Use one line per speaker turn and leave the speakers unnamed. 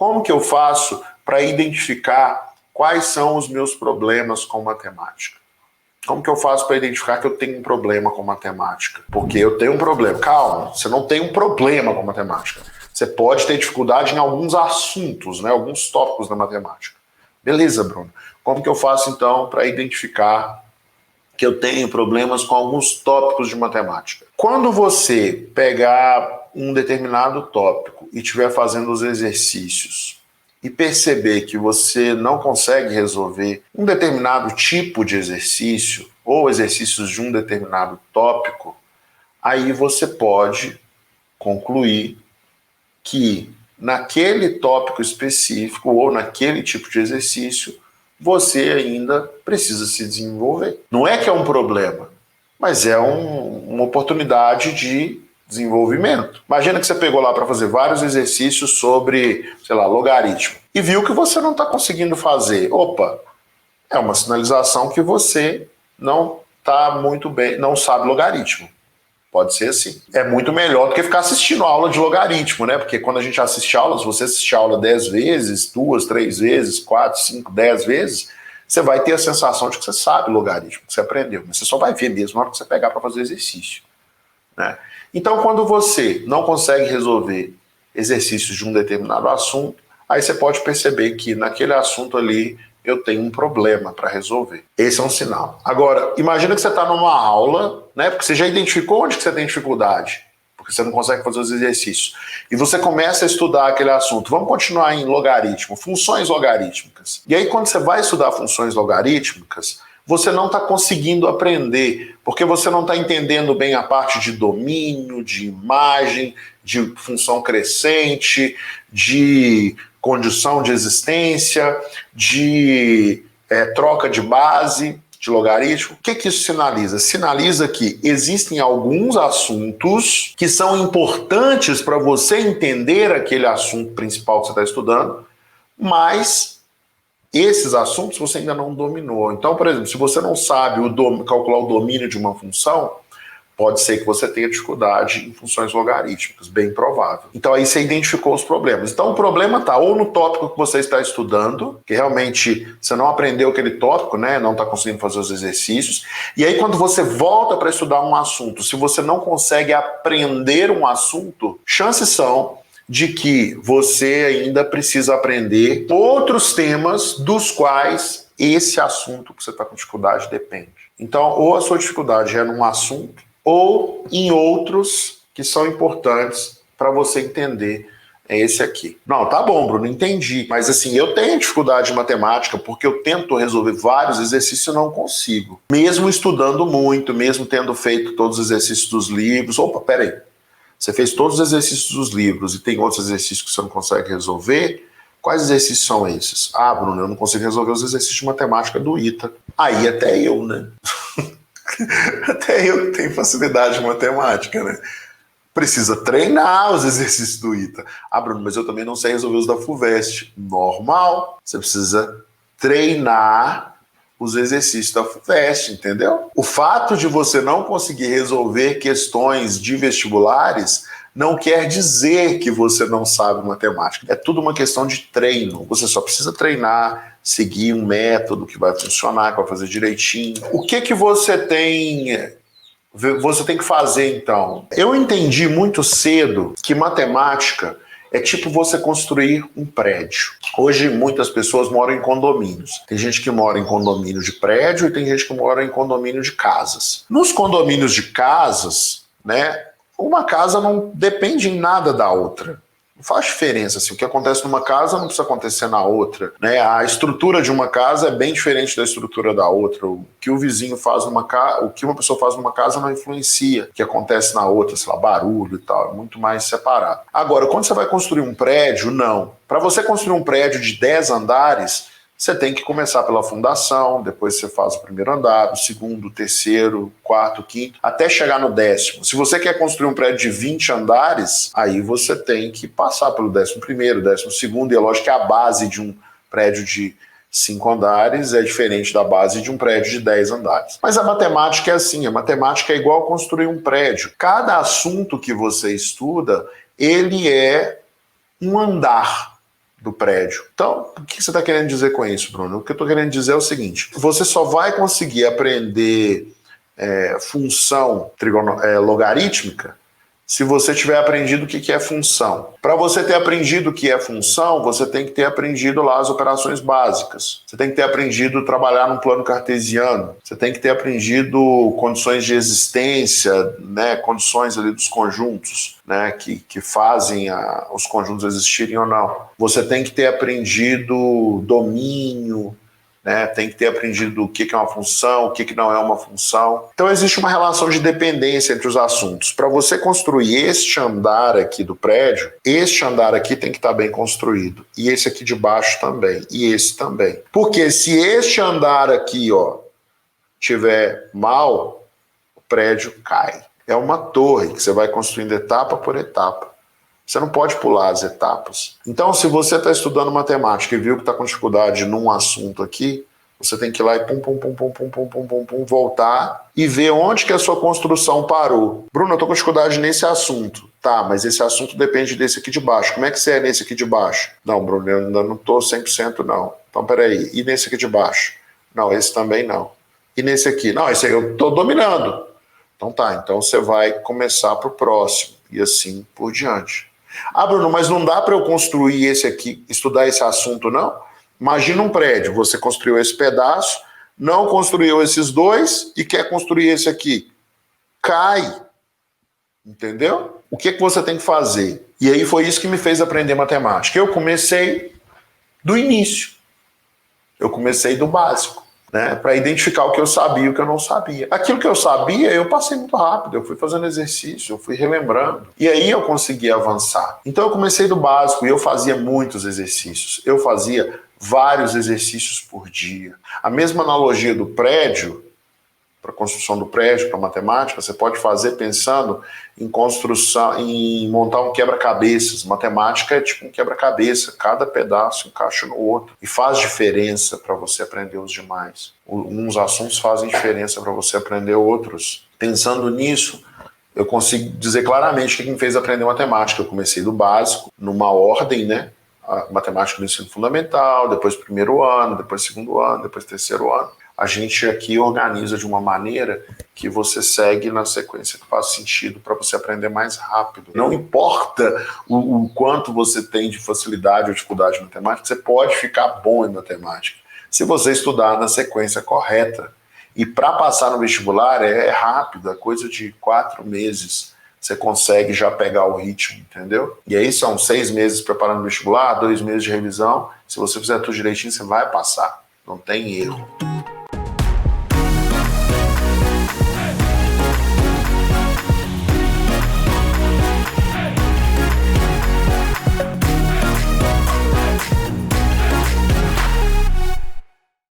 Como que eu faço para identificar quais são os meus problemas com matemática? Como que eu faço para identificar que eu tenho um problema com matemática? Porque eu tenho um problema. Calma, você não tem um problema com matemática. Você pode ter dificuldade em alguns assuntos, né, alguns tópicos da matemática. Beleza, Bruno. Como que eu faço, então, para identificar que eu tenho problemas com alguns tópicos de matemática? Quando você pegar um determinado tópico e estiver fazendo os exercícios e perceber que você não consegue resolver um determinado tipo de exercício ou exercícios de um determinado tópico, aí você pode concluir que naquele tópico específico ou naquele tipo de exercício você ainda precisa se desenvolver. Não é que é um problema, mas é uma oportunidade de desenvolvimento. Imagina que você pegou lá para fazer vários exercícios sobre, sei lá, logaritmo e viu que você não está conseguindo fazer. Opa, é uma sinalização que você não está muito bem, não sabe logaritmo. Pode ser assim. É muito melhor do que ficar assistindo a aula de logaritmo, né? Porque quando a gente assiste aula, se você assistir a aula 10 vezes, 2, 3 vezes, 4, 5, 10 vezes, você vai ter a sensação de que você sabe logaritmo, que você aprendeu. Mas você só vai ver mesmo na hora que você pegar para fazer exercício, né? Então, quando você não consegue resolver exercícios de um determinado assunto, aí você pode perceber que naquele assunto ali eu tenho um problema para resolver. Esse é um sinal. Agora, imagina que você está numa aula, né? Porque você já identificou onde que você tem dificuldade, porque você não consegue fazer os exercícios. E você começa a estudar aquele assunto. Vamos continuar em logaritmo, funções logarítmicas. E aí, quando você vai estudar funções logarítmicas, você não está conseguindo aprender, porque você não está entendendo bem a parte de domínio, de imagem, de função crescente, de condição de existência, de troca de base, de logaritmo. O que isso sinaliza? Sinaliza que existem alguns assuntos que são importantes para você entender aquele assunto principal que você está estudando, mas esses assuntos você ainda não dominou. Então, por exemplo, se você não sabe calcular o domínio de uma função, pode ser que você tenha dificuldade em funções logarítmicas, bem provável. Então aí você identificou os problemas. Então o problema está ou no tópico que você está estudando, que realmente você não aprendeu aquele tópico, né? Não está conseguindo fazer os exercícios. E aí quando você volta para estudar um assunto, se você não consegue aprender um assunto, chances são de que você ainda precisa aprender outros temas dos quais esse assunto que você está com dificuldade depende. Então, ou a sua dificuldade é num assunto, ou em outros que são importantes para você entender esse aqui. Não, tá bom, Bruno, entendi. Mas assim, eu tenho dificuldade em matemática porque eu tento resolver vários exercícios e não consigo. Mesmo estudando muito, mesmo tendo feito todos os exercícios dos livros. Opa, peraí. Você fez todos os exercícios dos livros e tem outros exercícios que você não consegue resolver? Quais exercícios são esses? Ah, Bruno, eu não consigo resolver os exercícios de matemática do ITA. Aí até eu, né? Até eu tenho facilidade em matemática, né? Precisa treinar os exercícios do ITA. Ah, Bruno, mas eu também não sei resolver os da FUVEST. Normal. Você precisa treinar os exercícios da FUVEST, entendeu? O fato de você não conseguir resolver questões de vestibulares não quer dizer que você não sabe matemática. É tudo uma questão de treino. Você só precisa treinar, seguir um método que vai funcionar, que vai fazer direitinho. O que você tem que fazer, então? Eu entendi muito cedo que matemática é tipo você construir um prédio. Hoje, muitas pessoas moram em condomínios. Tem gente que mora em condomínio de prédio e tem gente que mora em condomínio de casas. Nos condomínios de casas, né, uma casa não depende em nada da outra. Não faz diferença. Assim, o que acontece numa casa não precisa acontecer na outra, né? A estrutura de uma casa é bem diferente da estrutura da outra. O que o vizinho faz numa casa, o que uma pessoa faz numa casa não influencia o que acontece na outra, sei lá, barulho e tal, é muito mais separado. Agora, quando você vai construir um prédio, não. Para você construir um prédio de 10 andares, você tem que começar pela fundação, depois você faz o primeiro andar, o segundo, o terceiro, o quarto, o quinto, até chegar no 10º. Se você quer construir um prédio de 20 andares, aí você tem que passar pelo 11º, 12º, e é lógico que a base de um prédio de 5 andares é diferente da base de um prédio de 10 andares. Mas a matemática é assim, a matemática é igual construir um prédio. Cada assunto que você estuda, ele é um andar do prédio. Então, o que você está querendo dizer com isso, Bruno? O que eu estou querendo dizer é o seguinte: você só vai conseguir aprender função logarítmica se você tiver aprendido o que é função. Para você ter aprendido o que é função, você tem que ter aprendido lá as operações básicas. Você tem que ter aprendido a trabalhar num plano cartesiano. Você tem que ter aprendido condições de existência, né, condições ali dos conjuntos, né, que fazem os conjuntos existirem ou não. Você tem que ter aprendido domínio, né? Tem que ter aprendido o que é uma função, o que não é uma função. Então existe uma relação de dependência entre os assuntos. Para você construir este andar aqui do prédio, este andar aqui tem que estar bem construído. E esse aqui de baixo também. E esse também. Porque se este andar aqui, ó, tiver mal, o prédio cai. É uma torre que você vai construindo etapa por etapa. Você não pode pular as etapas. Então, se você está estudando matemática e viu que está com dificuldade num assunto aqui, você tem que ir lá e voltar e ver onde que a sua construção parou. Bruno, eu estou com dificuldade nesse assunto. Tá, mas esse assunto depende desse aqui de baixo. Como é que você é nesse aqui de baixo? Não, Bruno, eu ainda não estou 100% não. Então, peraí. E nesse aqui de baixo? Não, esse também não. E nesse aqui? Não, esse aí eu estou dominando. Então tá, então você vai começar para o próximo. E assim por diante. Ah, Bruno, mas não dá para eu construir esse aqui, estudar esse assunto, não? Imagina um prédio, você construiu esse pedaço, não construiu esses dois e quer construir esse aqui. Cai. Entendeu? O que você tem que fazer? E aí foi isso que me fez aprender matemática. Eu comecei do início. Eu comecei do básico, né, para identificar o que eu sabia e o que eu não sabia. Aquilo que eu sabia, eu passei muito rápido, eu fui fazendo exercício, eu fui relembrando, e aí eu consegui avançar. Então eu comecei do básico e eu fazia muitos exercícios. Eu fazia vários exercícios por dia. A mesma analogia do prédio, para a construção do prédio, para a matemática, você pode fazer pensando em construção, em montar um quebra-cabeças. Matemática é tipo um quebra-cabeça, cada pedaço encaixa no outro e faz diferença para você aprender os demais. Uns assuntos fazem diferença para você aprender outros. Pensando nisso, eu consigo dizer claramente o que me fez aprender matemática. Eu comecei do básico, numa ordem, né? A matemática do ensino fundamental, depois primeiro ano, depois segundo ano, depois terceiro ano. A gente aqui organiza de uma maneira que você segue na sequência que faz sentido para você aprender mais rápido. Não importa o quanto você tem de facilidade ou dificuldade em matemática, você pode ficar bom em matemática se você estudar na sequência correta. E para passar no vestibular é rápido, é coisa de 4 meses. Você consegue já pegar o ritmo, entendeu? E aí são 6 meses preparando o vestibular, 2 meses de revisão. Se você fizer tudo direitinho, você vai passar. Não tem erro.